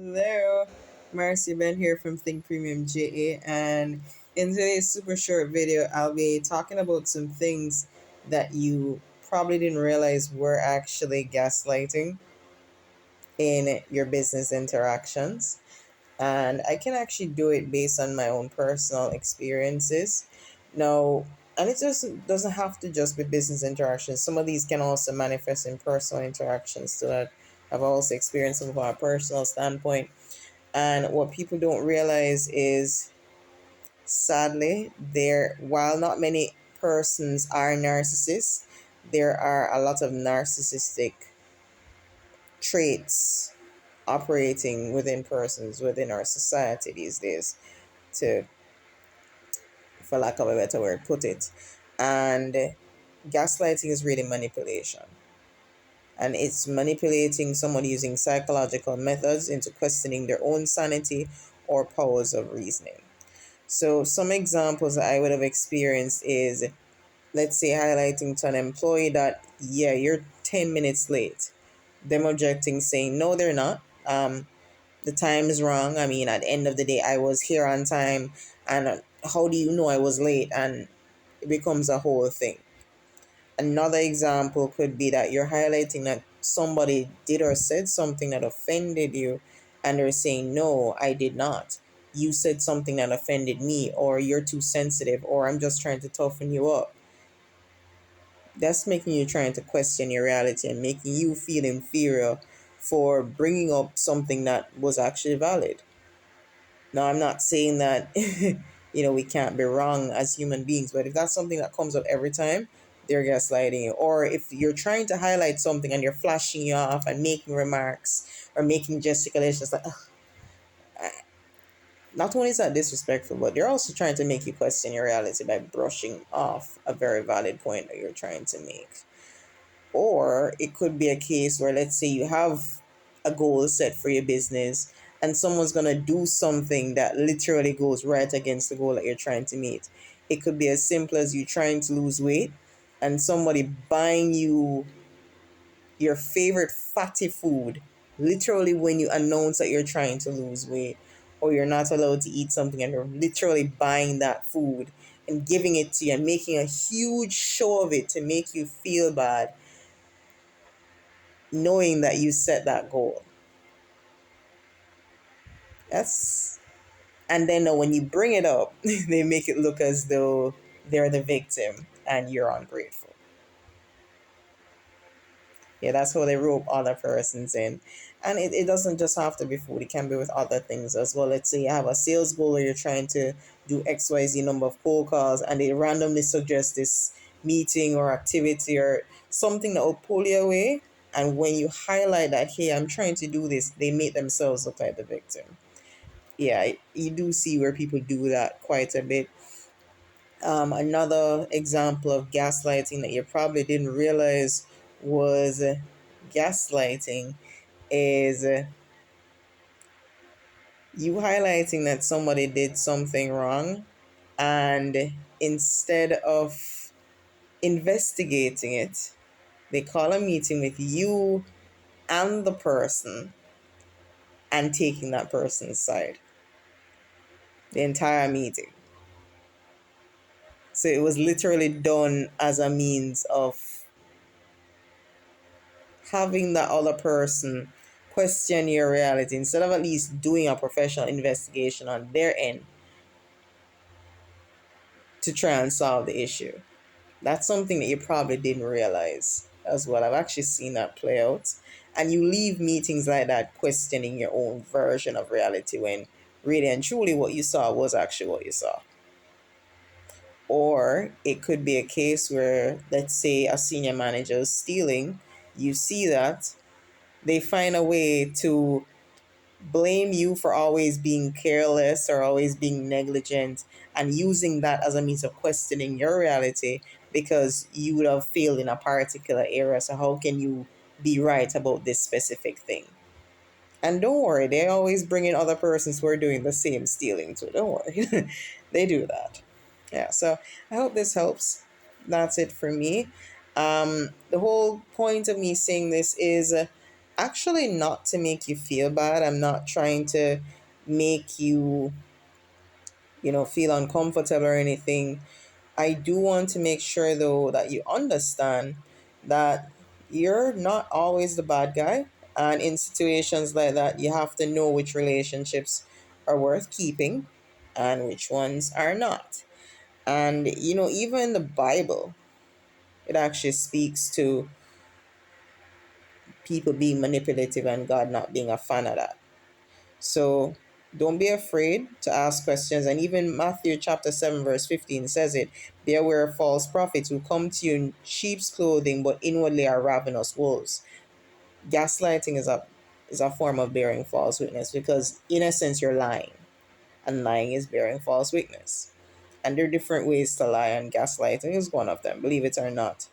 Hello, Marcy Ben here from Think Premium JA, and in today's super short video, I'll be talking about some things that you probably didn't realize were actually gaslighting in your business interactions. And I can actually do it based on my own personal experiences. Now, and it just doesn't have to just be business interactions. Some of these can also manifest in personal interactions so that I've also experienced them from a personal standpoint. And what people don't realize is, sadly, while not many persons are narcissists, there are a lot of narcissistic traits operating within persons within our society these days, to, for lack of a better word, put it. And gaslighting is really manipulation. And it's manipulating someone using psychological methods into questioning their own sanity or powers of reasoning. So some examples that I would have experienced is, let's say, highlighting to an employee that, yeah, you're 10 minutes late. Them objecting, saying, no, they're not. The time is wrong. I mean, at the end of the day, I was here on time. And how do you know I was late? And it becomes a whole thing. Another example could be that you're highlighting that somebody did or said something that offended you, and they're saying, no, I did not. You said something that offended me, or you're too sensitive, or I'm just trying to toughen you up. That's making you trying to question your reality and making you feel inferior for bringing up something that was actually valid. Now, I'm not saying that, we can't be wrong as human beings, but if that's something that comes up every time, they're gaslighting you. Or if you're trying to highlight something and you're flashing you off and making remarks or making gesticulations like, ugh, not only is that disrespectful, but they're also trying to make you question your reality by brushing off a very valid point that you're trying to make. Or it could be a case where, let's say, you have a goal set for your business and someone's going to do something that literally goes right against the goal that you're trying to meet. It could be as simple as you trying to lose weight and somebody buying you your favorite fatty food literally when you announce that you're trying to lose weight, or you're not allowed to eat something and you're literally buying that food and giving it to you and making a huge show of it to make you feel bad, knowing that you set that goal. That's And then when you bring it up, they make it look as though they're the victim and you're ungrateful. Yeah, that's how they rope other persons in. And it doesn't just have to be food, it can be with other things as well. Let's say you have a sales goal or you're trying to do XYZ number of cold calls and they randomly suggest this meeting or activity or something that will pull you away. And when you highlight that, hey, I'm trying to do this, they make themselves look like the victim. Yeah, you do see where people do that quite a bit. Another example of gaslighting that you probably didn't realize was gaslighting is you highlighting that somebody did something wrong, and instead of investigating it, they call a meeting with you and the person and taking that person's side the entire meeting. So it was literally done as a means of having that other person question your reality instead of at least doing a professional investigation on their end to try and solve the issue. That's something that you probably didn't realize as well. I've actually seen that play out. And you leave meetings like that questioning your own version of reality when really and truly what you saw was actually what you saw. Or it could be a case where, let's say, a senior manager is stealing. You see that, they find a way to blame you for always being careless or always being negligent and using that as a means of questioning your reality because you would have failed in a particular area. So, how can you be right about this specific thing? And don't worry, they always bring in other persons who are doing the same stealing too. Don't worry, they do that. Yeah, so I hope this helps. That's it for me. The whole point of me saying this is actually not to make you feel bad. I'm not trying to make you, feel uncomfortable or anything. I do want to make sure, though, that you understand that you're not always the bad guy. And in situations like that, you have to know which relationships are worth keeping and which ones are not. And, even in the Bible, it actually speaks to people being manipulative and God not being a fan of that. So don't be afraid to ask questions. And even Matthew chapter 7, verse 15 says it. Be aware of false prophets who come to you in sheep's clothing, but inwardly are ravenous wolves. Gaslighting is a form of bearing false witness, because in essence you're lying. And lying is bearing false witness. And there are different ways to lie, and gaslighting is one of them, believe it or not.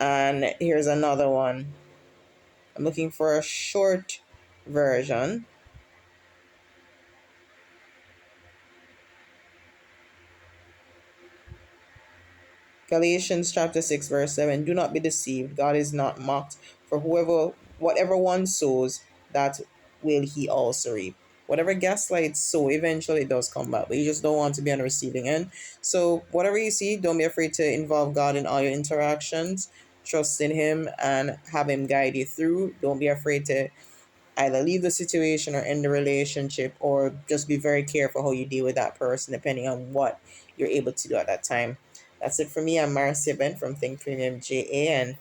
And here's another one. I'm looking for a short version. Galatians chapter 6 verse 7. Do not be deceived. God is not mocked. For whatever one sows, that will he also reap. Whatever gaslights sow, eventually it does come back. But you just don't want to be on the receiving end. So whatever you see, don't be afraid to involve God in all your interactions. Trust in him and have him guide you through. Don't be afraid to either leave the situation or end the relationship, or just be very careful how you deal with that person depending on what you're able to do at that time. That's it for me. I'm Marcia Ben from Think Premium JA,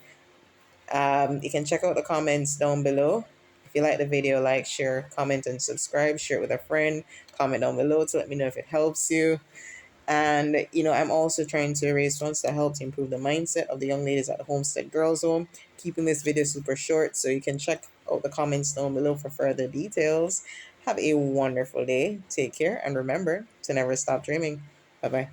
and you can check out the comments down below. If you like the video, like, share, comment, and subscribe. Share it with a friend. Comment down below to let me know if it helps you. And, I'm also trying to raise funds to help to improve the mindset of the young ladies at the Homestead Girls Home. Keeping this video super short, so you can check out the comments down below for further details. Have a wonderful day. Take care. And remember to never stop dreaming. Bye bye.